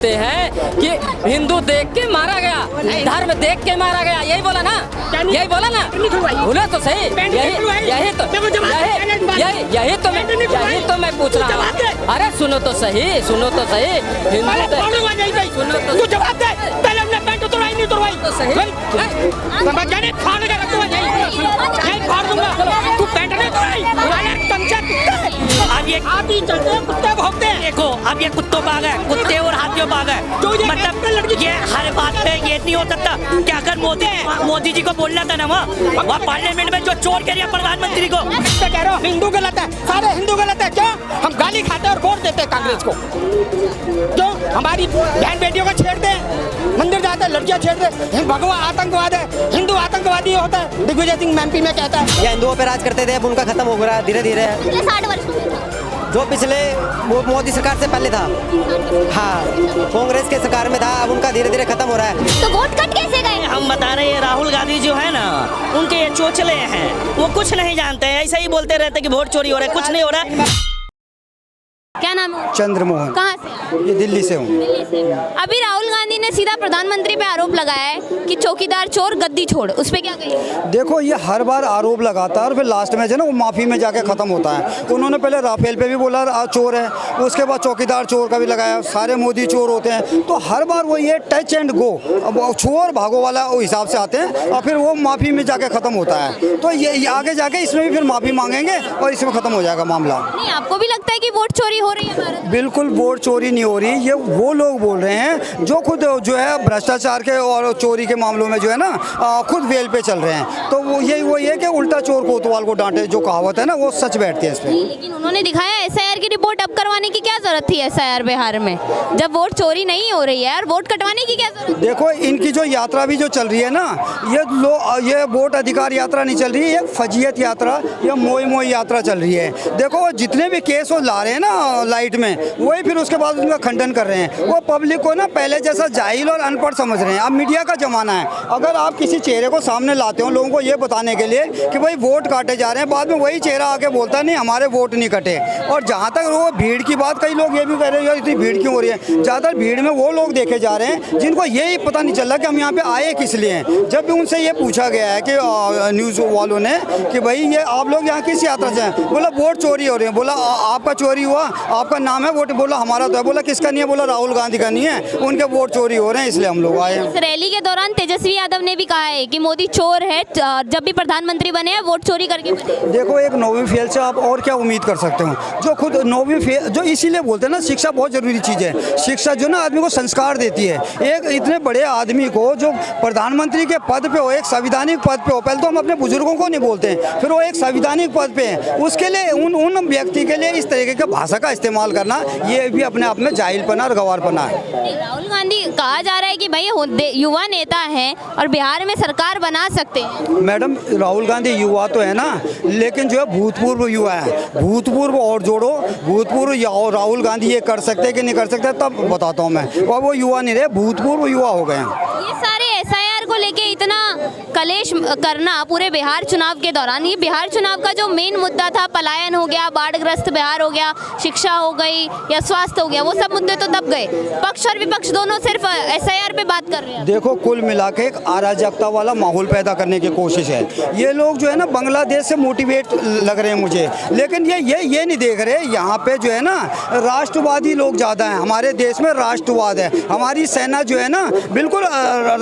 है कि हिंदू देख के मारा गया, धर्म देख के मारा गया, यही बोला ना, यही बोला ना, बोले तो सही, यही तो मैं पूछ रहा हूँ। अरे सुनो तो सही, सुनो तो सही, हिंदू तू जवाब दे, पहले हमने पैंट उतरवाई नहीं उतरवाई तो सही, समझ जाने फाड़ के रख दूंगा, यही फाड़ दूंगा। तू पैंट नहीं उतरवाई, अरे तमचा कुत्ते, अब ये हाथी चलते हैं, कुत्ते भौंकते हैं। देखो अब ये कुत्तों भाग है, कुत्ते और हाथियों भाग है, मतलब ये हर बात पे ये नहीं हो सकता कि अगर मोदी जी को बोलना था ना वहाँ पार्लियामेंट में जो चोर कह रही है प्रधानमंत्री को, कह रहे हो हिंदू गलत है, सारे हिंदू गलत है। क्यों हम गाली खाते हैं और वोट देते हैं कांग्रेस को? क्यों हमारी बहन बेटियों को छेड़ते हैं, मंदिर जाते हैं लड़कियां छेड़ते हैं, भगवा आतंकवाद है, हिंदू आतंकवादी होता है, दिग्विजय सिंह एमपी में कहता है। ये हिंदुओं पे राज करते थे, अब उनका खत्म हो रहा है धीरे धीरे। 60 वर्ष जो पिछले वो मोदी सरकार से पहले था, हाँ कांग्रेस के सरकार में था, अब उनका धीरे धीरे खत्म हो रहा है। तो वोट कट कैसे गए? हम बता रहे हैं राहुल गांधी जो है ना, उनके ये चोचले हैं, वो कुछ नहीं जानते हैं, ऐसा ही बोलते रहते कि वोट चोरी हो रहा है, कुछ नहीं हो रहा है। क्या नाम है? चंद्रमोहन। कहाँ से? ये दिल्ली से हूँ। दिल्ली से। अभी राहुल गांधी ने सीधा प्रधानमंत्री पे आरोप लगाया है कि चौकीदार चोर गद्दी छोड़, उस पे क्या कहेंगे? देखो ये हर बार आरोप लगाता है और फिर लास्ट में जो है ना वो माफी में जाके खत्म होता है। उन्होंने पहले राफेल पे भी बोला चोर है, उसके बाद चौकीदार चोर का भी लगाया, सारे मोदी चोर होते हैं, तो हर बार वो ये टच एंड गो, अब चोर भागो वाला हिसाब से आते हैं और फिर वो माफी में जाके खत्म होता है। तो ये आगे जाके इसमें भी फिर माफी मांगेंगे और इसमें खत्म हो जाएगा मामला। नहीं, आपको भी लगता है कि वोट चोरी हो रही है भारत में? बिल्कुल वोट चोरी नहीं हो रही, ये वो लोग बोल रहे हैं जो खुद जो है भ्रष्टाचार के और चोरी के मामलों में जो है ना खुद वेल पे चल रहे हैं। तो वो ये कि उल्टा चोर कोतवाल को डांटे, जो कहावत है ना वो सच बैठती है इस पे। लेकिन उन्होंने दिखाया एसआईआर की रिपोर्ट अब करवाने की क्या जरूरत थी एसआईआर बिहार में, जब वोट चोरी नहीं हो रही है और वोट कटवाने की क्या जरूरत? देखो इनकी जो यात्रा भी जो चल रही है ना, ये वोट अधिकार यात्रा नहीं चल रही है, ये फजीयत यात्रा या मोई यात्रा चल रही है। देखो जितने भी केस वो ला रहे हैं ना लाइट में, वही फिर उसके बाद उनका खंडन कर रहे हैं। वो पब्लिक को ना पहले जैसा जाहिल और अनपढ़ समझ रहे हैं। अब मीडिया का जमाना है, अगर आप किसी चेहरे को सामने लाते हो लोगों को ये बताने के लिए कि भाई वोट काटे जा रहे हैं, बाद में वही चेहरा आके बोलता नहीं हमारे वोट नहीं कटे। और जहाँ तक वो भीड़ की बात, कई लोग ये भी कह रहे हैं इतनी भीड़ क्यों हो रही है, ज़्यादातर भीड़ में वो लोग देखे जा रहे हैं जिनको यही पता नहीं चल रहा कि हम यहाँ पे आए किस लिए। जब भी उनसे ये पूछा गया है कि न्यूज़ वालों ने कि भाई ये आप लोग यहाँ किस यात्रा से हैं, बोला वोट चोरी हो रही है। बोला आपका चोरी हुआ, आपका नाम है वोट, बोला हमारा तो है। बोला किसका नहीं है, बोला राहुल गांधी का नहीं है, उनके वोट चोरी हो रहे हैं इसलिए हम लोग आए हैं। इस रैली के दौरान तेजस्वी यादव ने भी कहा है कि मोदी चोर है, जब भी प्रधानमंत्री बने हैं वोट चोरी करके बने। देखो एक नौवीं फेल से आप और क्या उम्मीद कर सकते हो, जो खुद नौवीं फेल, जो इसीलिए बोलते हैं ना शिक्षा बहुत जरूरी चीज़ है। शिक्षा जो ना आदमी को संस्कार देती है। एक इतने बड़े आदमी को जो प्रधानमंत्री के पद पे हो, एक संवैधानिक पद पे हो, पहले तो हम अपने बुजुर्गों को नहीं बोलते हैं, फिर वो एक संवैधानिक पद पे है, उसके लिए उन व्यक्ति के लिए इस तरीके की भाषा का इस्तेमाल करना ये भी अपने आप में जाहिलपना और गंवारपना है। राहुल गांधी कहा जा रहा है कि भाई युवा नेता हैं और बिहार में सरकार बना सकते हैं। मैडम राहुल गांधी युवा तो है ना, लेकिन जो है भूतपूर्व युवा है, भूतपूर्व और जोड़ो, भूतपूर्व राहुल गांधी ये कर सकते कि नहीं कर सकते तब बताता हूँ मैं, और वो युवा नहीं रहे, भूतपूर्व युवा हो गए हैं। ये सारे एसआईआर को लेके इतना कलेश करना पूरे बिहार चुनाव के दौरान, ये बिहार चुनाव का जो मेन मुद्दा था, पलायन हो गया, बाढ़ग्रस्त बिहार हो गया, शिक्षा हो गई या स्वास्थ्य हो गया, वो सब मुद्दे तो दब गए। पक्ष और विपक्ष दोनों सिर्फ एसआईआर पे बात कर रहे हैं। देखो कुल मिला के एक अराजकता वाला माहौल पैदा करने की कोशिश है। ये लोग जो है ना बांग्लादेश से मोटिवेट लग रहे हैं मुझे, लेकिन ये नहीं देख रहे यहाँ पे जो है ना राष्ट्रवादी लोग ज़्यादा हैं। हमारे देश में राष्ट्रवाद है, हमारी सेना जो है ना बिल्कुल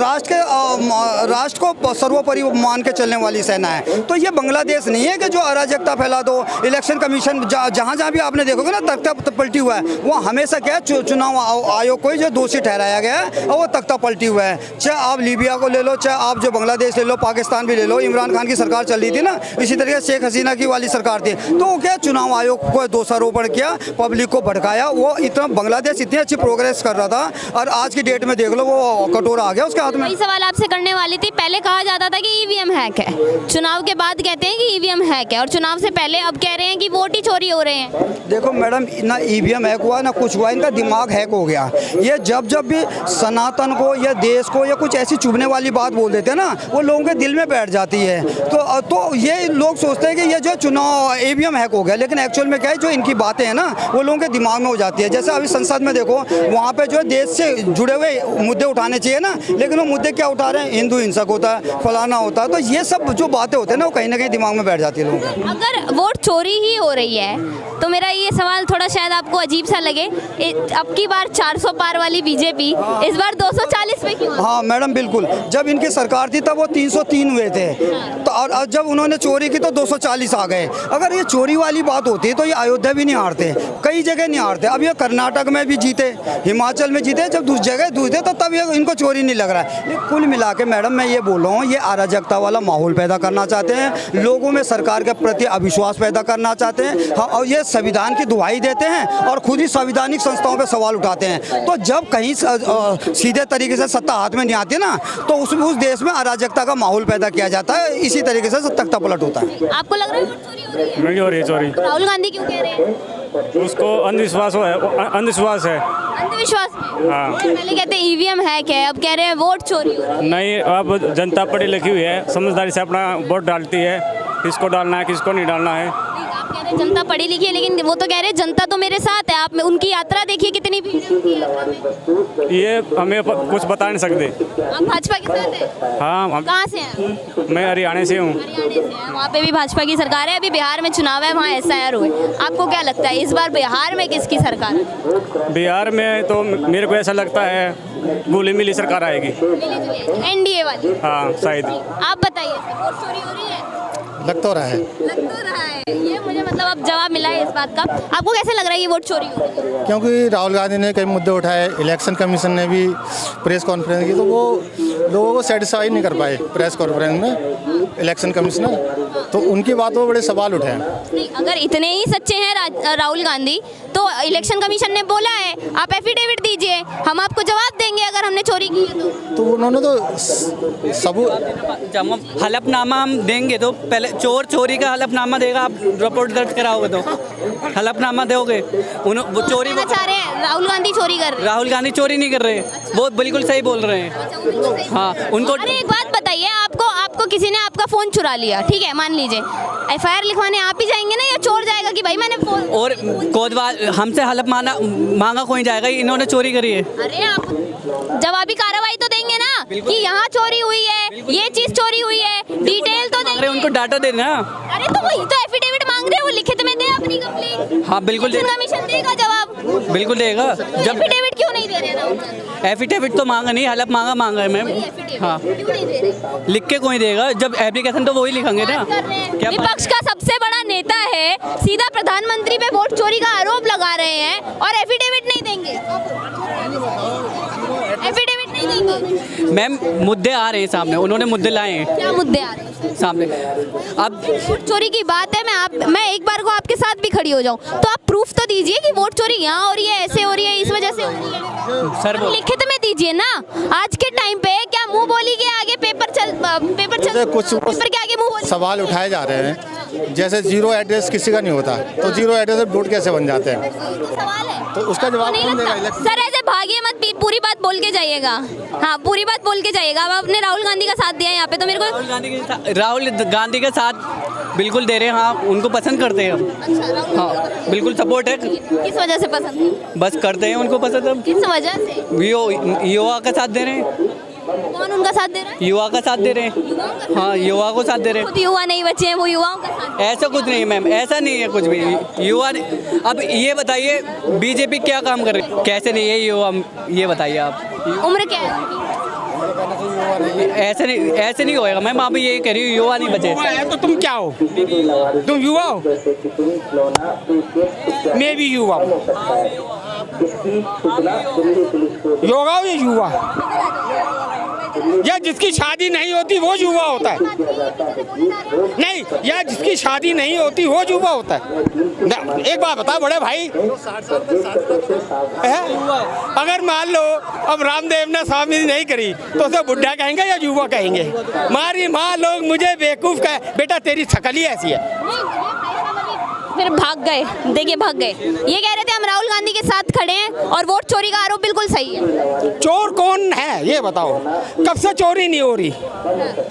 राष्ट्र को सर्वोपरि मान के चलने वाली सेना है। तो ये बांग्लादेश नहीं है कि जो अराजकता फैला दो। इलेक्शन कमीशन जहाँ भी आपने देखोगे ना तख्ता पलटी हुआ है, वो हमेशा क्या है चुनाव आयोग को जो दोषी ठहराया गया है और वो तख्ता पलटी हुआ है। चाहे आप लीबिया को ले लो, चाहे आप जो बांग्लादेश ले लो, पाकिस्तान भी ले लो, इमरान खान की सरकार चल रही थी ना, इसी तरीके शेख हसीना की वाली सरकार थी, तो वो क्या चुनाव आयोग को दोषारोपण किया, पब्लिक को भड़काया। वो इतना बांग्लादेश इतनी अच्छी प्रोग्रेस कर रहा था और आज की डेट में देख लो वो कटोरा आ गया उसके हाथ में। वही सवाल आपसे करने वाली थी। पहले कहा जाता था कि ईवीएम हैक है, चुनाव के बाद कहते हैं कि ईवीएम हैक है, और चुनाव से पहले अब कह रहे हैं कि वोट ही चोरी हो रहे हैं। देखो मैडम, ना ईवीएम हैक हुआ ना कुछ हुआ, इनका दिमाग हैक हो गया। ये जब भी सनातन को या देश को या कुछ ऐसी चुभने वाली बात बोल देते हैं ना, वो लोगों के दिल में बैठ जाती है। तो ये लोग सोचते हैं कि ये जो चुनाव ईवीएम हैक हो गया, लेकिन एक्चुअल में क्या है, जो इनकी बातें हैं ना वो लोगों के दिमाग में हो जाती है। जैसे अभी संसद में देखो, वहाँ पे जो है देश से जुड़े हुए मुद्दे उठाने चाहिए ना, लेकिन वो मुद्दे क्या उठा रहे हैं, हिंदू हिंसक होता है, फलाना होता है। तो ये सब जो बातें होते हैं ना, वो कहीं ना कहीं दिमाग में बैठ जाती है लोगों के। अगर वोट चोरी ही हो रही है तो मेरा ये सवाल थोड़ा शायद आपको अजीब सा लगे, अब की बार 400 पार वाली बीजेपी इस बार 240 पे क्यों? हाँ मैडम बिल्कुल, जब इनकी सरकार थी तब वो 303 हुए थे, तो और जब उन्होंने चोरी की तो 240 आ गए। अगर ये चोरी वाली बात होती तो ये अयोध्या भी नहीं हारते, कई जगह नहीं हारते। अब ये कर्नाटक में भी जीते, हिमाचल में जीते, जब दूसरी जगह दूसरे तो तब ये इनको चोरी नहीं लग रहा है। कुल मिला के मैडम मैं ये बोल रहा हूँ, ये अराजकता वाला माहौल पैदा करना चाहते हैं, लोगों में सरकार के प्रति अविश्वास पैदा करना चाहते हैं। हाँ, और ये संविधान की दुहाई देते हैं और खुद ही संवैधानिक संस्थाओं पे सवाल उठाते हैं। तो जब कहीं सीधे तरीके से सत्ता हाथ में नहीं आती ना, तो उस देश में अराजकता का माहौल पैदा किया जाता है। इसी तरीके से तख्ता पलट होता है। आपको लग रहा है वोट चोरी हो रही है? नहीं हो रही चोरी। राहुल गांधी क्यों कह रहे हैं? उसको अंधविश्वास है, अंधविश्वास है। अंधविश्वास में? हाँ। पहले कहते हैं ईवीएम हैक है, अब कह रहे हैं वोट चोरी हो रही है। नहीं, अब जनता पढ़ी लिखी हुई है, समझदारी से अपना वोट डालती है, किसको डालना है किसको नहीं डालना है। आप कह रहे हैं जनता पढ़ी लिखी है, लेकिन वो तो कह रहे हैं जनता तो मेरे साथ है। आप उनकी यात्रा देखिए, कितनी भीड़ है उनकी यात्रा में। ये हमें कुछ बता नहीं सकते। आप भाजपा के साथ हैं? हाँ, कहाँ से हैं? मैं हरियाणा से हूँ। हरियाणा से हैं, वहाँ पे भी भाजपा की सरकार है। अभी बिहार में चुनाव है, वहाँ SIR हुए। आपको क्या लगता है इस बार बिहार में किसकी सरकार है? बिहार में तो मेरे को ऐसा लगता है गोली मिली सरकार आएगी। NDA वाली? हाँ शायद। आप बताइए, वोट चोरी हो रही है? लग तो रहा है। लग तो रहा है, ये मुझे मतलब अब जवाब मिला है इस बात का। आपको कैसे लग रहा है ये वोट चोरी हो रही है? क्योंकि राहुल गांधी ने कई मुद्दे उठाए, इलेक्शन कमीशन ने भी प्रेस कॉन्फ्रेंस की, तो वो लोगों को सेटिस्फाई नहीं कर पाए प्रेस कॉन्फ्रेंस में इलेक्शन कमिश्नर, तो उनकी बातों में बड़े सवाल उठे हैं। नहीं, अगर इतने ही सच्चे हैं राहुल गांधी, तो इलेक्शन कमीशन ने बोला है आप एफिडेविट दीजिए, हम आपको जवाब देंगे अगर हमने चोरी की है तो उन्होंने तो सबूत, जब हम हलफनामा हम देंगे तो पहले चोर चोरी का हलफनामा देगा, आप रिपोर्ट दर्ज कराओगे तो हलफनामा दोगे। वो चोरी कहना चाह रहे हैं राहुल गांधी चोरी कर रहे हैं। राहुल गांधी चोरी नहीं कर रहे, वो बिल्कुल सही बोल रहे हैं। हाँ, उनको अरे एक बात बताइए, आपको किसी ने आपका फोन चुरा लिया, ठीक है, मान लीजिए FIR लिखवाने आप ही जाएंगे ना, या चोर जाएगा कि भाई मैंने फोन? और कोतवाल हमसे हलफ मांगा कोई जाएगा, इन्होंने चोरी करी है। अरे आप जवाबी कार्रवाई तो देंगे ना कि यहाँ चोरी हुई है, ये चीज चोरी हुई है, डिटेल तो देंगे। उनको डाटा देना। अरे तो वही तो एफिडेविट मांग रहे हैं, वो लिखित में दे अपनी कंप्लेंट। हाँ बिल्कुल कमीशन देगा जवाब, बिल्कुल देगा। जब एफिडेविट क्यों नहीं दे रहे ना? एफिडेविट तो मांगा नहीं, हलफ मांगा है मैम। हाँ, क्यों नहीं दे रहे? लिख के कोई देगा, जब एप्लीकेशन तो वही लिखेंगे ना। क्या विपक्ष का सबसे बड़ा नेता है, सीधा प्रधानमंत्री पे वोट चोरी का आरोप लगा रहे हैं और एफिडेविट नहीं देंगे। एफिडेविट नहीं देंगे। मैम मुद्दे आ रहे हैं सामने, उन्होंने मुद्दे लाए हैं। क्या मुद्दे आ रहे हैं सामने? अब वोट चोरी की बात है, मैं एक बार को आपके साथ भी खड़ी हो जाऊं, तो आप प्रूफ तो दीजिए कि वोट चोरी यहाँ हो रही है, ऐसे हो रही है, इस वजह से हो रही है। सर लिखित में दीजिए ना। आज के टाइम पे क्या मुंह बोली के आगे पेपर चल कुछ पेपर के आगे मुंह बोली? सवाल उठाए जा रहे हैं, जैसे जीरो एड्रेस किसी का नहीं होता, तो जीरो एड्रेस पे वोट कैसे बन जाते हैं? सवाल है, तो उसका जवाब नहीं कौन देगा? लगता? सर ऐसे भागिए मत, पूरी बात बोल के जाइएगा। हाँ, पूरी बात बोल के जाइएगा। अब आपने राहुल गांधी का साथ दिया यहाँ पे, तो मेरे को राहुल गांधी का साथ बिल्कुल दे रहे हैं। हाँ, उनको पसंद करते हैं हम। अच्छा, हाँ बिल्कुल सपोर्ट है। किस वजह से पसंद? बस करते हैं उनको पसंद हम। किस वजह से? युवा का साथ दे रहे हैं। कौन उनका साथ दे रहा है? युवा का साथ दे रहे हैं। हाँ, युवा को साथ दे रहे हैं। खुद युवा नहीं बचे हैं, वो युवाओं का साथ। ऐसा कुछ नहीं मैम, ऐसा नहीं है कुछ भी। युवा अब ये बताइए बीजेपी क्या काम कर रही है, कैसे नहीं है युवा, ये बताइए आप। उम्र क्या है उनकी? ऐसे नहीं होएगा मैम, आप ये कह रही हो युवा नहीं बचे। तो तुम क्या हो? तुम युवा हो? मैं भी युवा हूँ। योगा हो या युवा? या जिसकी शादी नहीं होती वो युवा होता है। नहीं, या जिसकी शादी नहीं होती वो युवा होता है। एक बात बता बड़े भाई, अगर मान लो अब रामदेव ने शादी नहीं करी तो उसे बुढ़ा कहेंगे या युवा कहेंगे? मारी माँ लोग मुझे बेवकूफ कहे, बेटा तेरी शकल ही ऐसी है। फिर भाग गए, देखिए भाग गए। ये कह रहे थे हम राहुल गांधी के साथ खड़े हैं और वोट चोरी का आरोप बिल्कुल सही है। चोर कौन है ये बताओ? कब से चोरी नहीं हो रही?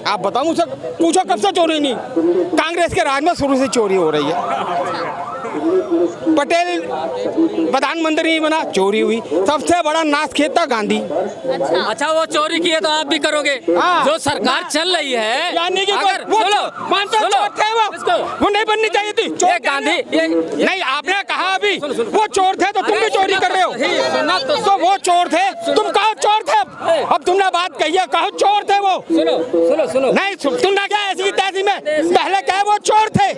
आप बताओ मुझसे, पूछो कब से चोरी नहीं? कांग्रेस के राज में शुरू से चोरी हो रही है। पटेल प्रधानमंत्री बना, चोरी हुई। सबसे बड़ा नाश खेत था गांधी। अच्छा वो चोरी किए तो आप भी करोगे? हाँ। जो सरकार चल रही है, यानी कि अगर वो सुनो, चोर थे वो नहीं बननी चाहिए थी। ये गांधी नहीं, आपने कहा अभी वो चोर थे तो तुम भी चोरी कर रहे हो। तो वो चोर थे, तुम कहो चोर थे। अब तुमने बात कही है, कहो चोर थे वो। सुनो नहीं, तुमने क्या ऐसी तैसी में पहले कहे वो चोर थे,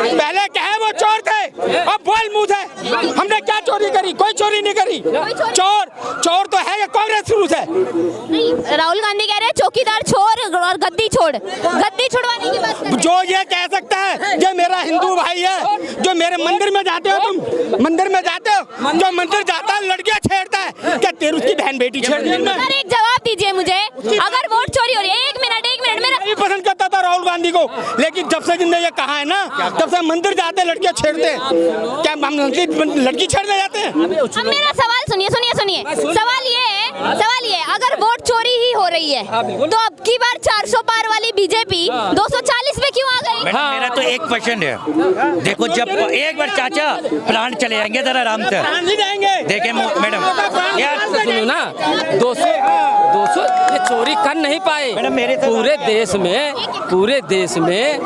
पहले कहे वो चोर थे, अब बोल मुंह से हमने क्या चोरी करी? कोई चोरी नहीं करी। चोर तो है ये कांग्रेस शुरू से। नहीं, राहुल गांधी कह रहे हैं चौकीदार छोड़ और गद्दी छोड़, गद्दी छुड़वाने की बात कर रहे हैं। जो ये कह सकता है ये मेरा हिंदू भाई है। जो मेरे मंदिर में जाते हो, तुम मंदिर में जाते हो, जो मंदिर जाता है लड़कियां छेड़ता है, क्या तेरी उसकी बहन बेटी छेड़ दी? सर एक जवाब दीजिए मुझे, अगर वोट चोरी हो रही है, एक मिनट मेरा मैं भी पसंद करता था राहुल गांधी को, लेकिन जब से जिन्होंने ये कहा है ना, तब से मंदिर जाते लड़कियां छेड़ते हैं। क्या हम लड़की छेड़ने जाते हैं? अब मेरा सवाल सुनिए, सवाल ये अगर वोट चोरी ही हो रही है तो अब की बार 400 पार वाली बीजेपी 240 में क्यों आ गई? मैडम मेरा तो एक क्वेश्चन है, देखो जब एक बार चाचा प्लांट चले जाएंगे जरा आराम से देखें मैडम, यार सुनो ना, 200 ये चोरी कर नहीं पाए। मैडम मेरे पूरे देश में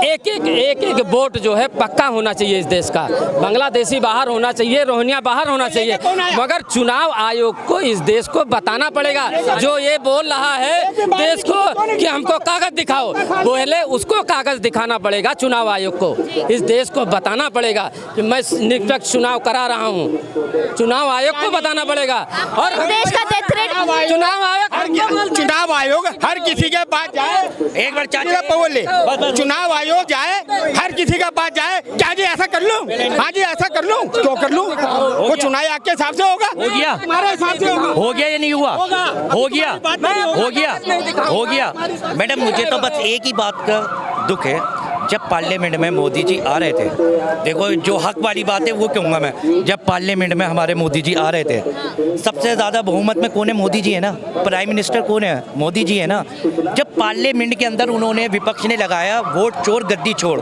एक वोट जो है पक्का होना चाहिए इस देश का। बांग्लादेशी बाहर होना चाहिए, रोहिंग्या बाहर होना चाहिए, मगर चुनाव आयोग को इस देश को बताना पड़ेगा। जो ये बोल रहा है देश को कि हमको कागज दिखाओ, पहले उसको कागज दिखाना पड़ेगा चुनाव आयोग को। इस देश को बताना पड़ेगा कि मैं निष्पक्ष चुनाव करा रहा हूँ, चुनाव आयोग को बताना पड़ेगा। और देश का डेथ रेट चुनाव आयोग हर किसी के पास जाए, एक बार चाचा बोले चुनाव आयोग जाए, हर किसी के पास जाए, क्या जी ऐसा कर लूं? हाँ जी ऐसा कर लूं, क्यों कर लूं? वो चुनाव आयोग के हिसाब से होगा, हो गया, हमारे हिसाब से होगा। हो गया या नहीं हुआ? हो गया। मैडम मुझे तो बस एक ही बात का दुख है, जब पार्लियामेंट में मोदी जी आ रहे थे, देखो जो हक वाली बात है वो कहूँगा मैं, जब पार्लियामेंट में हमारे मोदी जी आ रहे थे, सबसे ज़्यादा बहुमत में कौन है? मोदी जी है ना। प्राइम मिनिस्टर कौन है? मोदी जी है ना। जब पार्लियामेंट के अंदर उन्होंने, विपक्ष ने लगाया वोट चोर गद्दी छोड़,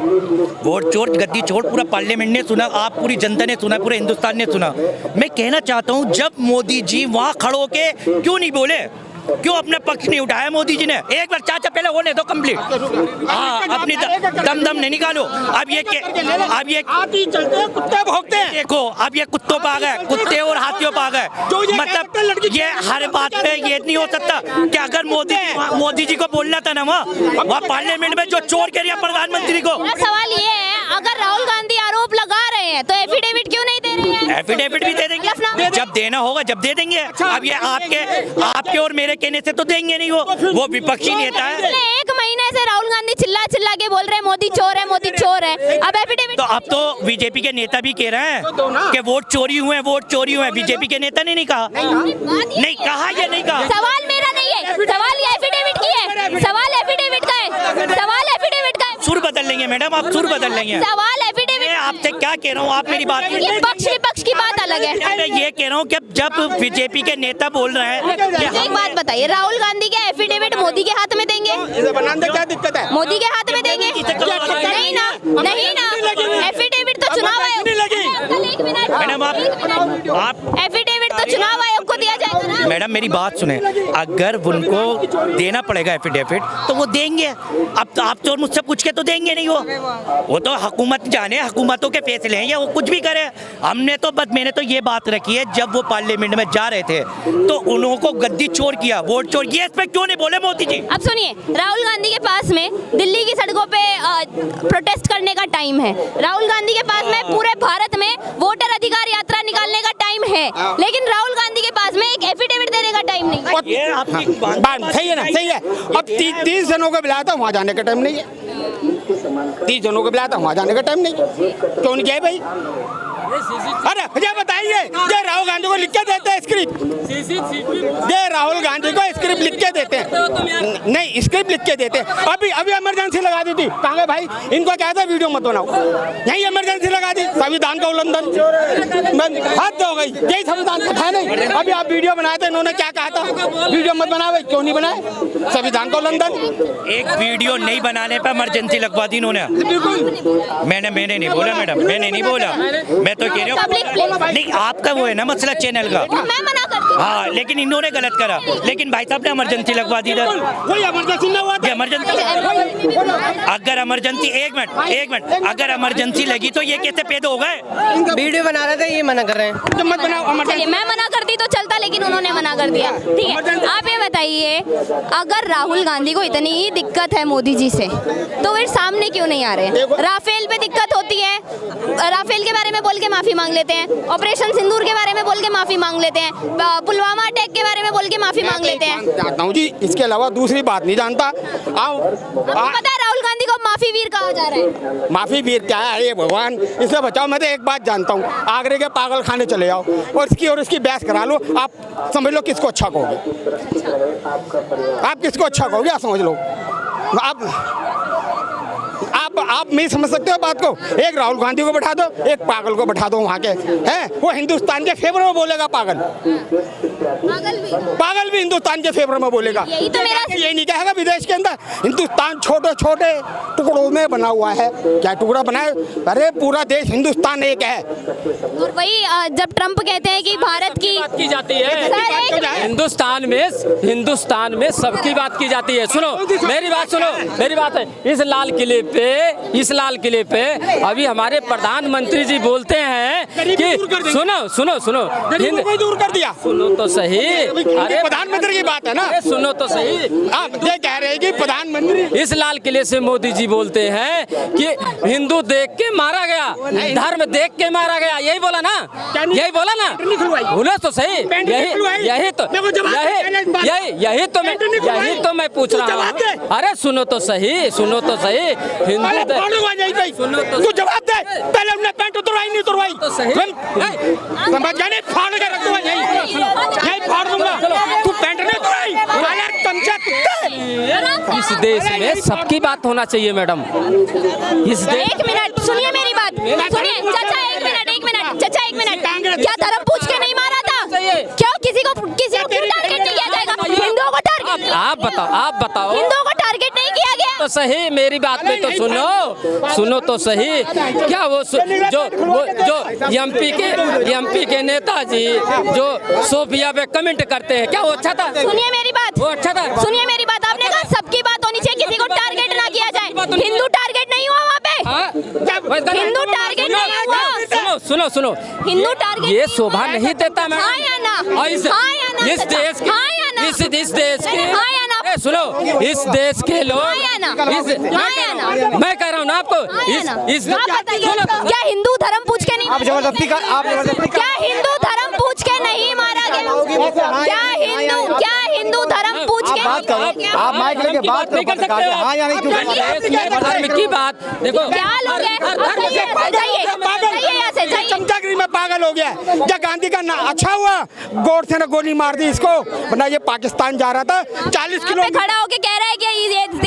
वोट चोर गद्दी छोड़, पूरा पार्लियामेंट ने सुना, आप पूरी जनता ने सुना, पूरे हिंदुस्तान ने सुना। मैं कहना चाहता हूँ जब मोदी जी वहाँ खड़ो के क्यों नहीं बोले, क्यों अपना पक्ष नहीं उठाया मोदी जी ने? एक बार चाचा पहले होने दो कंप्लीट, हाँ अपनी दम नहीं निकालो। अब ये हाथी चलते हैं, कुत्ते भौंकते हैं। देखो अब ये कुत्तों पे आ गए, कुत्ते और हाथियों पे आ गए। मतलब ये हर बात पे ये नहीं हो सकता कि अगर मोदी जी को बोलना था ना वहाँ पार्लियामेंट में जो चोर कह रही प्रधानमंत्री को। सवाल ये है, अगर राहुल गांधी आरोप लगा रहे हैं तो एफिडेविट क्यों नहीं दे रहे हैं? एफिडेविट भी दे देंगे, जब देना होगा जब दे देंगे। अब ये आपके और मेरे कहने से तो देंगे नहीं, वो विपक्षी नेता है। एक महीने से राहुल गांधी चिल्ला के बोल रहे हैं मोदी चोर है, मोदी चोर है। अब एफिडेविट, तो अब तो बीजेपी के नेता भी कह रहे हैं कि वोट चोरी हुए, वोट चोरी हुए। बीजेपी के नेता ने नहीं कहा, नहीं कहा, ये नहीं कहा। सवाल मेरा नहीं है, सवाल ये एफिडेविट की है, सवाल एफिडेविट का है, सवाल एफिडेविट का है। सुर बदल लेंगे मैडम, आप सुर बदल लेंगे। सवाल एफिडेविट, आपसे क्या कह रहा हूँ, आप मेरी बात, ये पक्ष विपक्ष की बात अलग है। मैं ये कह रहा हूँ कि जब बीजेपी के नेता बोल रहे हैं, एक बात बताइए, राहुल गांधी के एफिडेविट मोदी के हाथ में देंगे? बनाने क्या दिक्कत है? मोदी के हाथ में देंगे? नहीं ना, एफिडेविट तो चुनाव आयोग, एक मिनट मैडम आप एफिडेविट तो चुनाव आयोग को दिया जाएगा ना। मैडम मेरी बात सुने, अगर उनको देना पड़ेगा एफिडेविट तो वो देंगे। अब आप तो मुझसे पूछ के तो देंगे नहीं, वो तो हुकूमत जाने, हुकूमतों के फैसले हैं, या वो कुछ भी करे। हमने तो बस, मैंने तो ये बात रखी है, जब वो पार्लियामेंट में जा रहे थे तो उन्होंने को गद्दी चोर किया, वोट चोर किया, इस पे क्यों नहीं बोले मोदी जी? अब सुनिए, राहुल गांधी के पास में दिल्ली की सड़कों पे प्रोटेस्ट करने का टाइम है, राहुल गांधी के पास में पूरे भारत में वोटर अधिकार यात्रा निकालने का टाइम है, लेकिन राहुल गांधी के पास में एक एफिडेविट देने का टाइम नहीं। और ये आपकी हाँ, बात सही है ना, सही है। अब 30 जनों को बुलाया था, वहाँ जाने का टाइम नहीं है। 30 जनों को बुलाया था, वहाँ जाने का टाइम नहीं, क्यों नहीं गए भाई? अरे मुझे बताइए, ये राहुल गांधी को लिख के देते हैं स्क्रिप्ट, ये राहुल गांधी को स्क्रिप्ट लिख के देते हैं, नहीं स्क्रिप्ट लिख के देते हैं। अभी इमरजेंसी लगा दी थी, कहाँ गए भाई? इनको क्या था वीडियो मत बनाओ, यही इमरजेंसी लगा दी, संविधान का उल्लंघन, हद हो गई, यही संविधान का था नहीं। अभी आप वीडियो बनाए थे, इन्होंने क्या कहा था? वीडियो मत बनाओ, क्यों नहीं बनाए? संविधान का उल्लंघन। एक वीडियो नहीं बनाने पर इमरजेंसी लगवा दी इन्होंने। मैंने नहीं बोला मैडम, मैंने नहीं बोला, मैं तो कह रही हूँ नहीं, आपका वो है ना मसला चैनल का, मैं मना करती हूँ। हाँ, लेकिन इन्होंने गलत करा, लेकिन भाई साहब ने इमरजेंसी लगवा दी इधर। कोई इमरजेंसी ना हुआ था। अगर इमरजेंसी, एक मिनट, अगर इमरजेंसी लगी तो ये कैसे पैदा हो गए? वीडियो बना रहे थे, ये मना कर रहे हैं। मत बनाओ, चलिए, मैं मना करती तो चलता, लेकिन उन्होंने मना कर दिया। ठीक है, आप ये बताइए, अगर राहुल गांधी को इतनी ही दिक्कत है मोदी जी से, तो फिर सामने क्यों नहीं आ रहे? राफेल पे दिक्कत होती है, राफेल के बारे में बोल के माफी मांग लेते हैं, ऑपरेशन सिंदूर के बारे में बोल के माफी मांग लेते हैं, पुलवामा अटैक के बारे में बोल के माफी मांग लेते हैं। जानता हूँ जी, इसके अलावा दूसरी बात नहीं जानता। आपको पता है राहुल गांधी को माफी वीर कहा जा रहा है? माफी वीर क्या है? अरे भगवान, इससे बचाओ। मैं तो एक बात जानता हूँ, आगरे के पागल खाने चले जाओ और इसकी बहस करा लो, आप समझ लो किसको अच्छा कहोगे, आप किसको अच्छा कहोगे, आप समझ लो। आप नहीं समझ सकते हो बात को। एक राहुल गांधी को बैठा दो, एक पागल को बैठा दो वहाँ के, हैं वो हिंदुस्तान के फेवर में बोलेगा, पागल भी हिंदुस्तान के फेवर में बोलेगा। यही तो मेरा, ये नहीं कहेगा विदेश के अंदर हिंदुस्तान छोटे छोटे टुकड़ों में बना हुआ है। क्या टुकड़ा बनाए? अरे पूरा देश हिंदुस्तान एक है। और वही जब ट्रम्प कहते हैं कि भारत की जाती है, हिंदुस्तान में सबकी बात की जाती है। सुनो मेरी बात, सुनो मेरी बात है। इस लाल किले पे अभी हमारे प्रधानमंत्री जी बोलते हैं कि सुनो कोई दूर कर दिया। सुनो तो सही, अरे प्रधानमंत्री की बात है ना, सुनो तो सही। आप ये कह रहे हैं कि प्रधानमंत्री इस लाल किले से मोदी जी बोलते हैं कि हिंदू देख के मारा गया, धर्म देख के मारा गया, यही बोला ना, यही बोला ना, बोलो तो सही। यही तो मैं पूछ रहा हूँ। अरे सुनो तो सही, सुनो तो सही। हिंदू तू जवाब दे, पहले हमने पैंट उतरवाई नहीं उतरवाई तो सही। समझ जाने, फाड़ के रख दूंगा, यही फाड़ दूंगा। तू पैंट नहीं उतरवाई, चमचा कुत्ते। इस देश में सबकी बात होना चाहिए मैडम। इस देश, एक मिनट सुनिए मेरी बात, सुनिए चाचा, एक मिनट चाचा, एक मिनट। क्या धर्म पूछ के नहीं मारा था? क्यों किसी को क्यों टारगेट नहीं किया जाएगा? हिंदुओं को टारगेट, आप बताओ, हिंदुओं को टारगेट नहीं किया गया तो सही। मेरी बात में तो सुनो तो सही। क्या वो जो एमपी के नेताजी जो सोफिया पे कमेंट करते हैं, क्या वो अच्छा था? सुनिए मेरी बात, वो अच्छा था? सुनिए मेरी बात। आपने कहा सबकी बात होनी चाहिए, किसी को टारगेट ना किया जाए। हिंदू टारगेट नहीं हुआ वहाँ पे, हिंदू टारगेट नहीं हुआ। सुनो हिंदू टारगेट ये शोभा नहीं देता मैडम। हाँ या ना? इस देश के, हाँ या ना? हाँ या ना? सुनो, इस देश के लोग, हाँ या ना? हाँ या ना? मैं कह रहा हूँ ना आपको, आप बताइए, क्या हिंदू धर्म पूछ के नहीं? आप जबरदस्ती क्या हिंदू धर्म पूछ के नहीं मारा गया? क्या हिंदू धर्म पूछ के? आप माइक लेके बात नहीं कर सकते। हाँ या नहीं? धर्म की बात देखो, क्या लोग हैं? जाइए। चमचागिरी में पागल हो गया। क्या गांधी का ना अच्छा हुआ गोडसे ने गोली मार दी इसको, वरना ये पाकिस्तान जा रहा था 40 किलो खड़ा होके कह रहा है कि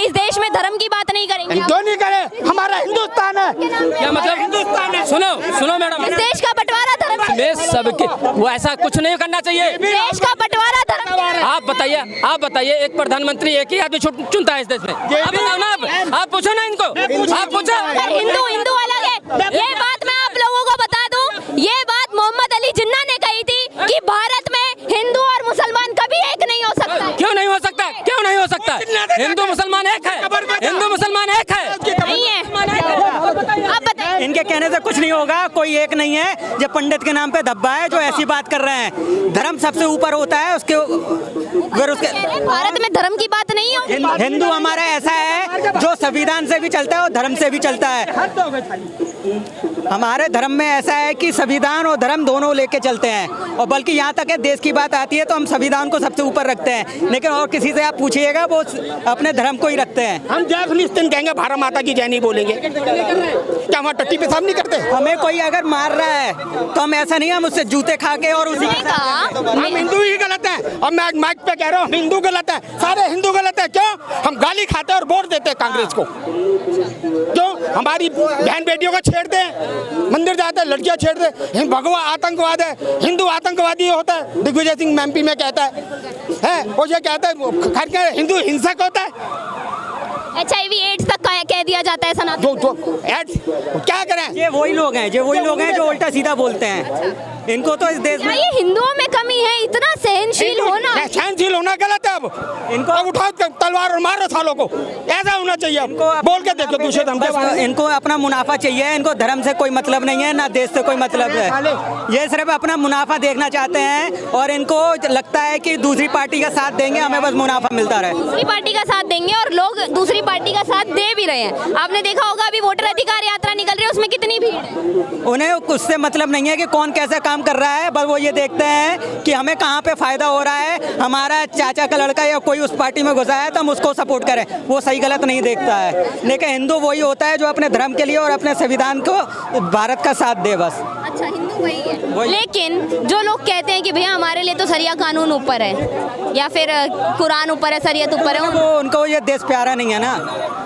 इस देश में धर्म की बात नहीं करेंगे। क्यों नहीं करे? हमारा हिंदुस्तान है। क्या मतलब हिंदुस्तान है? सुनो मैडम, इस देश का बंटवारा धर्म में सबके, वो ऐसा कुछ नहीं करना चाहिए। देश का बंटवारा धर्म। आप बताइए एक प्रधानमंत्री एक ही आदमी चुनता है इस देश में? आप बताओ ना, आप पूछो ना इनको, आप पूछो। हिंदू अलग है, ये बात मैं आप लोगों को बता दूं। ये बात मोहम्मद अली जिन्ना ने कही थी कि भारत में हिंदू और मुसलमान कभी एक नहीं हो सकता। क्यों नहीं हो सकता? क्यों नहीं हो सकता? हिंदू मुसलमान एक है, हिंदू मुसलमान एक है, नहीं है। आप बताइए, इनके कहने से कुछ नहीं होगा। कोई एक नहीं है जो पंडित के नाम पे धब्बा है जो ऐसी बात कर रहे हैं। धर्म सबसे ऊपर होता है, उसके फिर उसके भारत में धर्म की बात नहीं हो। हिंदू हमारा ऐसा है जो संविधान से भी चलता है और धर्म से भी चलता है। हमारे धर्म में ऐसा है कि संविधान और धर्म दोनों लेके चलते हैं, और बल्कि यहाँ तक है देश की बात आती है तो हम संविधान को सबसे ऊपर रखते हैं, लेकिन और किसी से आप पूछिएगा वो अपने धर्म को ही रखते हैं। हम जय फिलिस्तीन कहेंगे, भारत माता की जय नहीं बोलेंगे। क्या वहाँ टट्टी पेशाब नहीं करते? हमें कोई अगर मार रहा है तो हम ऐसा नहीं, हम उससे जूते खा के और उसी हम हिंदू ही गलत है। और मैं माइक पे कह रहा हूँ हिंदू गलत है, सारे हिंदू गलत है। क्यों? हम गाली खाते हैं और वोट देते हैं कांग्रेस को। क्यों? हमारी बहन बेटियों को छेड़ते हैं, मंदिर जाते हैं लड़कियां छेड़ते हैं। भगवा आतंकवाद है, हिंदू आतंकवादी होता है। दिग्विजय सिंह एमपी में कहता है वो ये कहता है खैर हिंदू हिंसक होता है। HIV एड्स तक कह दिया जाता है सनातन। क्या करें? ये वही लोग हैं जो उल्टा सीधा बोलते हैं। इनको तो इस देश में ये हिंदुओं में कमी है, इतना सहनशील होना गलत है। अब इनको उठाओ तलवार और मारो सालों को, ऐसा होना चाहिए। अब बोल के देखो दूसरे धर्म के। इनको अपना मुनाफा चाहिए, इनको धर्म से कोई मतलब नहीं है, ना देश से कोई मतलब है। ये सिर्फ अपना मुनाफा देखना चाहते हैं और इनको लगता है कि दूसरी पार्टी का साथ देंगे हमें बस मुनाफा मिलता रहे। दूसरी पार्टी का साथ देंगे और लोग दूसरी पार्टी का साथ दे भी रहे हैं। आपने देखा होगा अभी वोटर अधिकार यात्रा निकल रही है, उसमें कितनी भीड़ है। उन्हें उससे मतलब नहीं है कि कौन कैसा काम कर रहा है, बस वो ये देखते हैं कि हमें कहाँ पे फायदा हो रहा है। हमारा चाचा का लड़का या कोई उस पार्टी में घुसा है तो हम उसको सपोर्ट करें, वो सही गलत नहीं देखता है। लेकिन हिंदू वही होता है जो अपने धर्म के लिए और अपने संविधान को भारत का साथ दे बस। अच्छा, हिंदू वही है। लेकिन जो लोग कहते हैं कि भैया हमारे लिए तो सरिया कानून ऊपर है या फिर कुरान ऊपर है, शरीयत ऊपर है, वो उनको ये देश प्यारा नहीं है ना।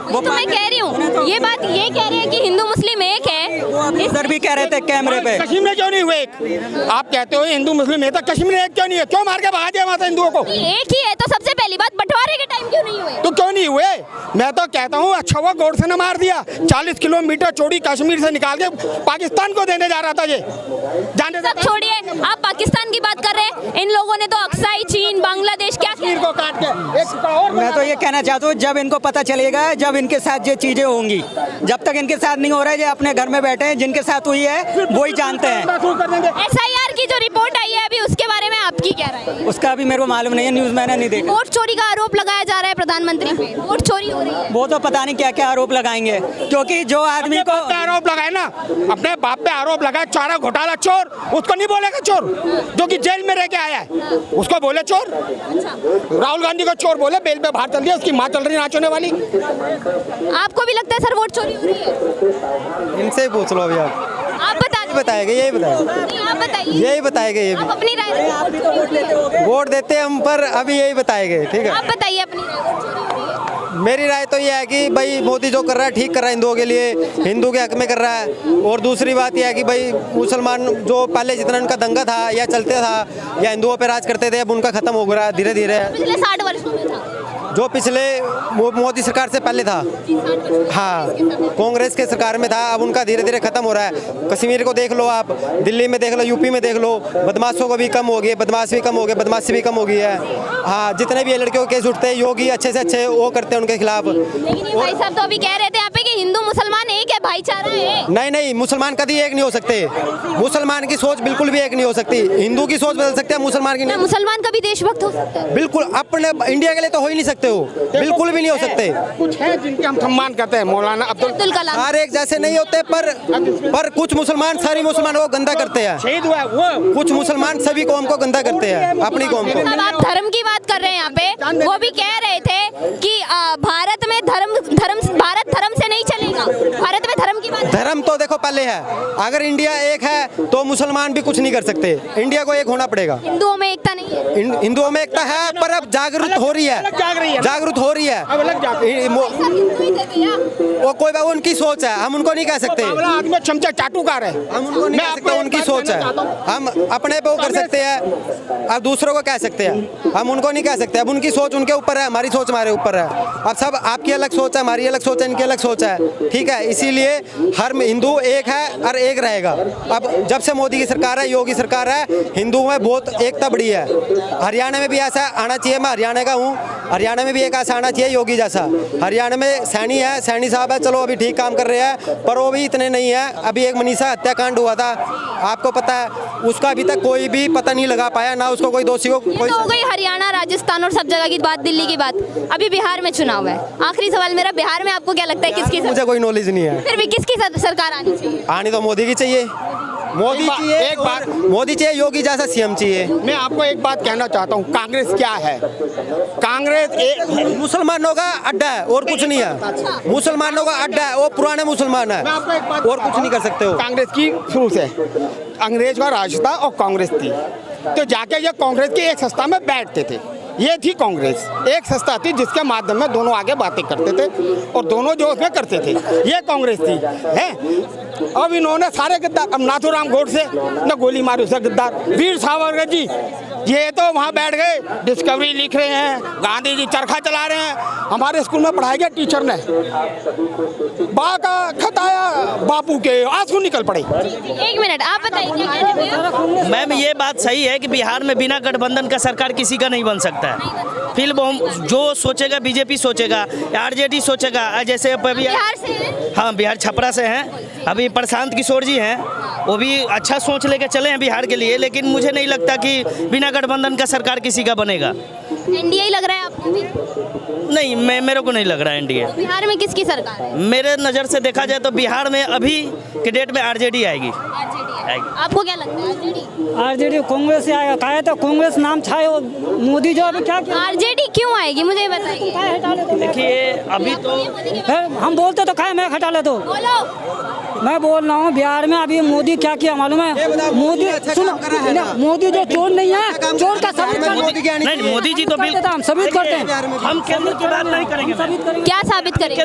वो तो मैं कह रही हूँ ये बात, ये कह रहे हैं कि हिंदू मुस्लिम एक है। इधर भी कह रहे थे कैमरे पे कश्मीर में क्यों नहीं हुए एक? आप कहते हो हिंदू मुस्लिम है तो कश्मीर में एक क्यों नहीं है? क्यों मार के भगा दिया वहाँ से हिंदुओं को? एक ही है तो सबसे पहली बात बंटवारे के टाइम क्यों नहीं हुए? तो क्यों नहीं हुए? मैं तो कहता हूँ अच्छा हुआ गौर से न मार दिया। 40 किलोमीटर चौड़ी कश्मीर से निकाल के पाकिस्तान को देने जा रहा था। ये जाने सब छोड़िए, आप पाकिस्तान की बात कर रहे हैं। इन लोगों ने तो अक्साई, चीन, बांग्लादेश क्या को काट के मैं तो ये कहना चाहता हूँ जब इनको पता चलेगा, जब इनके साथ ये चीजें होंगी, जब तक इनके साथ नहीं हो रहा है, ये अपने घर में बैठे हैं, जिनके साथ हुई है वो ही जानते हैं। SIR की जो रिपोर्ट आई है अभी, उसके बारे में आपकी क्या राय है? उसका अभी मेरे को मालूम नहीं है, न्यूज मैंने नहीं देखा। वोट चोरी का आरोप लगाया जा रहा है प्रधानमंत्री पे, वोट चोरी हो रही है। वो तो पता नहीं क्या क्या आरोप लगाएंगे, क्योंकि जो आदमी को आरोप लगाए ना, अपने बाप पे आरोप लगाए, चारा घोटाला चोर, उसको नहीं बोलेगा चोर? जो कि जेल में रह के आया है उसको बोले चोर? राहुल गांधी को चोर बोले, बेल पे बाहर चल दिया, उसकी माँ चल रही नाचने वाली। आपको भी लगता है सर वोट चोरी हो रही है? इनसे ही पूछ लो अभी आप बताएंगे, यही बताएंगे, आप बताइए, यही बताएंगे। ये आप अपनी राय वोट देते हैं हम पर, अभी यही बताएंगे। ठीक है, आप बताइए अपनी राय, वोट चोरी हो रही है? मेरी राय तो ये है कि भाई मोदी जो कर रहा है ठीक कर रहा है, हिंदुओं के लिए, हिंदू के हक में कर रहा है। और दूसरी बात यह है कि भाई मुसलमान जो पहले जितना उनका दंगा था या चलते था या हिंदुओं पे राज करते थे, अब उनका खत्म हो रहा है धीरे धीरे। पिछले 60 वर्षों में था जो पिछले मोदी सरकार से पहले था, हाँ कांग्रेस के सरकार में था, अब उनका धीरे धीरे खत्म हो रहा है। कश्मीर को देख लो आप, दिल्ली में देख लो, यूपी में देख लो, बदमाशों को भी कम हो गई, बदमाश भी कम हो गए, बदमाशी भी कम हो गई है। हाँ, जितने भी लड़कियों के केस उठते हैं, योगी अच्छे से अच्छे वो करते हैं उनके खिलाफ। लेकिन ये भाई साहब तो अभी कह रहे थे यहाँ पे कि हिंदू मुसलमान एक है, भाईचारा है। नहीं नहीं, मुसलमान कभी एक नहीं हो सकते। मुसलमान की सोच बिल्कुल भी एक नहीं हो सकती। हिंदू की सोच बदल सकते हैं, मुसलमान की नहीं। मुसलमान कभी देशभक्त हो सकता है? बिल्कुल, अपने इंडिया के लिए तो हो ही नहीं सकते हो, बिल्कुल भी नहीं हो सकते। कुछ है जिनके हम सम्मान करते हैं, मौलाना अब्दुल कलाम। हर एक जैसे नहीं होते, पर कुछ मुसलमान सारी मुसलमानों को गंदा करते हैं। शहीद हुआ वो, कुछ मुसलमान सभी कौम को गंदा करते हैं, अपनी कौम को। अब आप धर्म की बात कर रहे हैं यहाँ पे, वो भी कह रहे थे कि भारत में भारत धर्म से नहीं चलेगा। भारत में धर्म की बात, धर्म तो देखो पहले है, अगर इंडिया एक है तो मुसलमान भी कुछ नहीं कर सकते, इंडिया को एक होना पड़ेगा। हिंदुओं में एकता नहीं है। हिंदुओं में एकता है, पर अब जागरूक हो रही है, जागरूक हो रही है। वो कोई बात, उनकी सोच है, हम उनको नहीं कह सकते। आदमी चमचा चाटूकार है, हम उनको नहीं कह सकते, उनकी सोच है। हम अपने पे वो कर सकते हैं, अब दूसरों को कह सकते हैं, हम उनको नहीं कह सकते। अब उनकी सोच उनके ऊपर है, हमारी सोच हमारे ऊपर है। अब सब आपकी अलग सोच है, हमारी अलग सोच है, इनकी अलग सोच है, ठीक है। इसीलिए हर हिंदू एक है और एक रहेगा। अब जब से मोदी की सरकार है, योगी सरकार है, हिंदुओं में बहुत एकता बढ़ी है। हरियाणा में भी ऐसा आना चाहिए। मैं हरियाणा का हूँ, हरियाणा में भी एक ऐसा आना चाहिए योगी जैसा। हरियाणा में सैनी है, सैनी साहब है, चलो अभी ठीक काम कर रहे हैं, पर वो भी इतने नहीं है। अभी एक मनीषा हत्याकांड हुआ था, आपको पता है, उसका अभी तक कोई भी पता नहीं लगा पाया, ना उसको कोई दोषी को ये कोई। तो हो गई हरियाणा, राजस्थान और सब जगह की बात, दिल्ली की बात। अभी बिहार में चुनाव है। आखिरी सवाल मेरा, बिहार में आपको क्या लगता है किसकी मुझे कोई नॉलेज नहीं है। फिर भी किसकी सरकार आनी चाहिए? आनी तो मोदी की चाहिए, मोदी चाहिए, एक बात मोदी चाहिए, योगी जैसा सीएम चाहिए। मैं आपको एक बात कहना चाहता हूँ, कांग्रेस क्या है? कांग्रेस एक मुसलमानों का अड्डा है और कुछ नहीं है। मुसलमानों का अड्डा है, वो पुराने मुसलमान है, मैं आपको एक बात और कुछ नहीं कर सकते हो। कांग्रेस की शुरू से अंग्रेज का राज था और कांग्रेस थी, तो जाके ये कांग्रेस की एक संस्था में बैठते थे। ये थी कांग्रेस, एक संस्था थी जिसके माध्यम में दोनों आगे बातें करते थे और दोनों जो उसमें करते थे, ये कांग्रेस थी है। अब इन्होंने सारे गद्दार, अब नाथूराम गोडसे ने गोली मारी उसे गद्दार, वीर सावरकर जी ये तो वहाँ बैठ गए, डिस्कवरी लिख रहे हैं, गांधी जी चरखा चला रहे हैं। हमारे स्कूल में पढ़ाया गया टीचर ने, बा का खत आया बापू के, आंसू निकल पड़े। एक मिनट, आप बताइए क्या कह रहे थे? मैम ये बात सही है कि बिहार में बिना गठबंधन का सरकार किसी का नहीं बन सकता है। फिर जो सोचेगा बीजेपी सोचेगा, आरजेडी सोचेगा, जैसे अभी बिहार से हैं? हाँ बिहार छपरा से हैं, अभी प्रशांत किशोर जी हैं, वो भी अच्छा सोच लेके चले हैं बिहार के लिए, लेकिन मुझे नहीं लगता कि बिना गठबंधन का सरकार किसी का बनेगा। एनडीए लग रहा है आपको भी? नहीं, मेरे को नहीं लग रहा है एनडीए। बिहार में किसकी सरकार है? मेरे नज़र से देखा जाए तो बिहार में अभी के डेट में आरजेडी आएगी। आपको क्या लगता है? आरजेडी? आरजेडी कांग्रेस से आएगा, कहे तो कांग्रेस नाम छाए, मोदी जो अभी क्या किया? आरजेडी क्यों आएगी मुझे बताइए। देखिए अभी तो हम बोलते तो खाए, मैं हटा ले तो। बोलो। मैं बोल रहा हूँ बिहार में अभी मोदी क्या किया मालूम है? मोदी सुनो, मोदी जो चोर नहीं है, चोर का सबूत नहीं, मोदी जी तो हम सबूत करते हैं। हम केंद्र की बात नहीं करेंगे। क्या साबित करेंगे?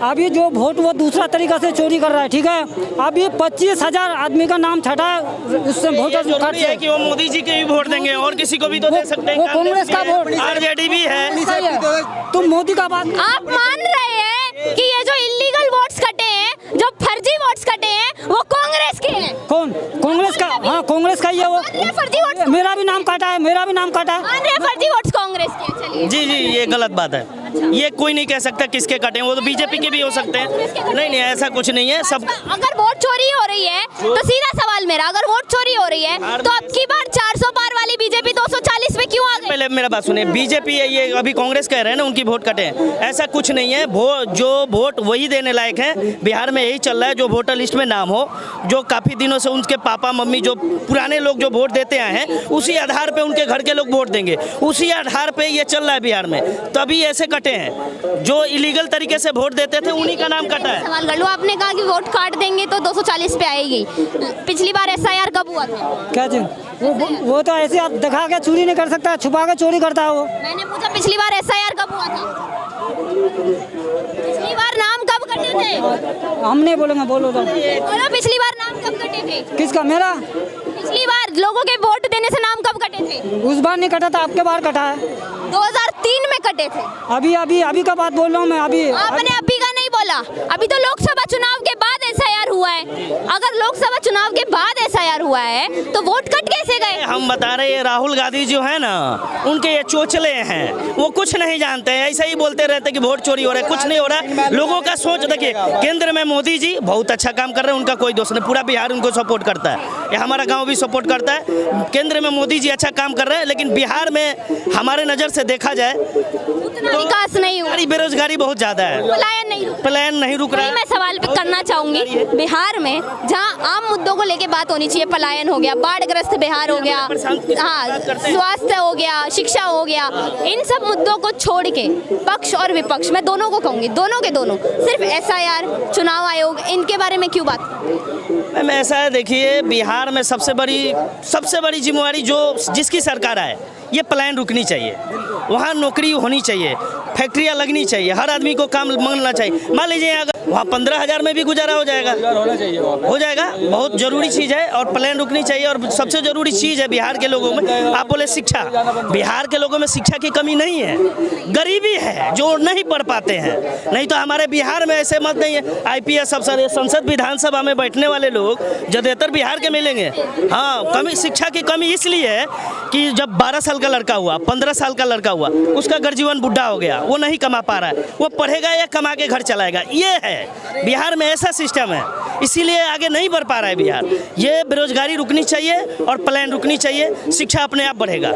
अभी जो वोट वो दूसरा तरीका से चोरी कर रहा है, ठीक है। अभी 25,000 आदमी का नाम छटा है, उससे वोटर जरूरी है कि वो मोदी जी के ही वोट देंगे और किसी को भी तो दे सकते हैं। वो कांग्रेस का वोट, आरजेडी भी है। तुम मोदी का बात आप मान रहे हैं कि ये जो इलीगल वोट्स कटे हैं, जो फर्जी वोट्स कटे हैं, वो कांग्रेस के हैं? कौन? कांग्रेस का? हाँ कांग्रेस का ही है वो। फर्जी वोट्स मेरा भी नाम काटा है, मेरा भी नाम काटा है। मान रहे हैं फर्जी वोट्स कांग्रेस के? चलिए जी जी, ये गलत बात है। ये कोई नहीं कह सकता किसके कटे हैं, वो तो बीजेपी के भी हो सकते हैं। नहीं नहीं, ऐसा कुछ नहीं है। सब अगर वोट चोरी हो रही है तो सीधा सवाल मेरा, अगर वोट चोरी हो रही है तो अब की बार 400 पार वाली बीजेपी 240 पे क्यों आ गई? पहले मेरा बात सुनिए, बीजेपी है ये, अभी कांग्रेस कह रहे हैं ना उनकी वोट कटे हैं, ऐसा कुछ नहीं है। जो वोट वही देने लायक है। बिहार में यही चल रहा है, जो वोटर लिस्ट में नाम हो, जो काफ़ी दिनों से उनके पापा मम्मी जो पुराने लोग जो वोट देते आए हैं, उसी आधार पे उनके घर के लोग वोट देंगे, उसी आधार पे ये चल रहा है बिहार में। तभी ऐसे कटे हैं, जो इलीगल तरीके से वोट देते थे उन्हीं का नाम कटा है। सवाल कर लो, आपने कहा कि वोट काट देंगे तो 240 पे आएगी। पिछली बार एसआईआर कब हुआ था? क्या चीज? वो तो ऐसे आप दिखा के चोरी नहीं कर सकता, छुपा के चोरी करता है वो। मैंने पूछा पिछली बार एसआईआर कब हुआ था? पिछली बार नाम कब कटे थे? हम नहीं बोलेंगे, बोलो तो। बोलो, पिछली बार नाम कब कटे थे? किसका? मेरा? पिछली बार लोगों के वोट देने से नाम कब कटे थे? उस बार नहीं कटा था, आपके बार कटा है। 2003 में कटे थे। अभी का बात बोल रहा हूँ मैं। आपने अभी का नहीं बोला, अभी तो लोकसभा चुनाव के बाद एसआईआर हुआ है। अगर लोकसभा चुनाव के बाद एसआईआर हुआ है तो वोट कट कैसे गए? हम बता रहे हैं, राहुल गांधी जो है ना, उनके ये चोचले हैं, वो कुछ नहीं जानते हैं, ऐसे ही बोलते रहते कि वोट चोरी हो रहा है, कुछ नहीं हो रहा है। लोगों का सोच देखिए, केंद्र में मोदी जी बहुत अच्छा काम कर रहे हैं, उनका कोई दोष नहीं, पूरा बिहार उनको सपोर्ट करता है, ये हमारा गाँव भी सपोर्ट करता है। केंद्र में मोदी जी अच्छा काम कर रहे हैं, लेकिन बिहार में हमारे नज़र से देखा जाए उतना विकास नहीं हुआ, बेरोजगारी बहुत ज़्यादा है, पलायन नहीं रुक रहा है। मैं सवाल करना चाहूंगी, बिहार में जहां आम मुद्दों को लेके बात होनी चाहिए, पलायन हो गया, बाढ़ग्रस्त बिहार हो गया, हाँ स्वास्थ्य हो गया, शिक्षा हो गया, इन सब मुद्दों को छोड़ के पक्ष और विपक्ष, मैं दोनों को कहूंगी, दोनों के दोनों, सिर्फ एसआईआर, चुनाव आयोग, इनके बारे में क्यों बात? मैम ऐसा है, देखिए बिहार में सबसे बड़ी जिम्मेवारी जो जिसकी सरकार आए, ये पलायन रुकनी चाहिए, वहाँ नौकरी होनी चाहिए। फैक्ट्रियाँ लगनी चाहिए, हर आदमी को काम मिलना चाहिए। मान लीजिए अगर वहाँ 15,000 में भी गुजारा हो जाएगा, हो जाएगा। बहुत ज़रूरी चीज़ है और प्लेन रुकनी चाहिए। और सबसे ज़रूरी चीज़ है बिहार के लोगों में, आप बोले शिक्षा, बिहार के लोगों में शिक्षा की कमी नहीं है, गरीबी है जो नहीं पढ़ पाते हैं। नहीं तो हमारे बिहार में ऐसे मत नहीं है, IPS अफसर, ये संसद विधानसभा में बैठने वाले लोग ज़्यादातर बिहार के मिलेंगे। हाँ, कमी, शिक्षा की कमी इसलिए है कि जब 12 साल का लड़का हुआ, 15 साल का लड़का हुआ, उसका घर जीवन बुढ़ा हो गया, वो नहीं कमा पा रहा है, वो पढ़ेगा या कमा के घर चलाएगा? ये है बिहार में, ऐसा सिस्टम है, इसीलिए आगे नहीं बढ़ पा रहा है बिहार। ये बेरोजगारी रुकनी चाहिए और प्लान रुकनी चाहिए, शिक्षा अपने आप बढ़ेगा।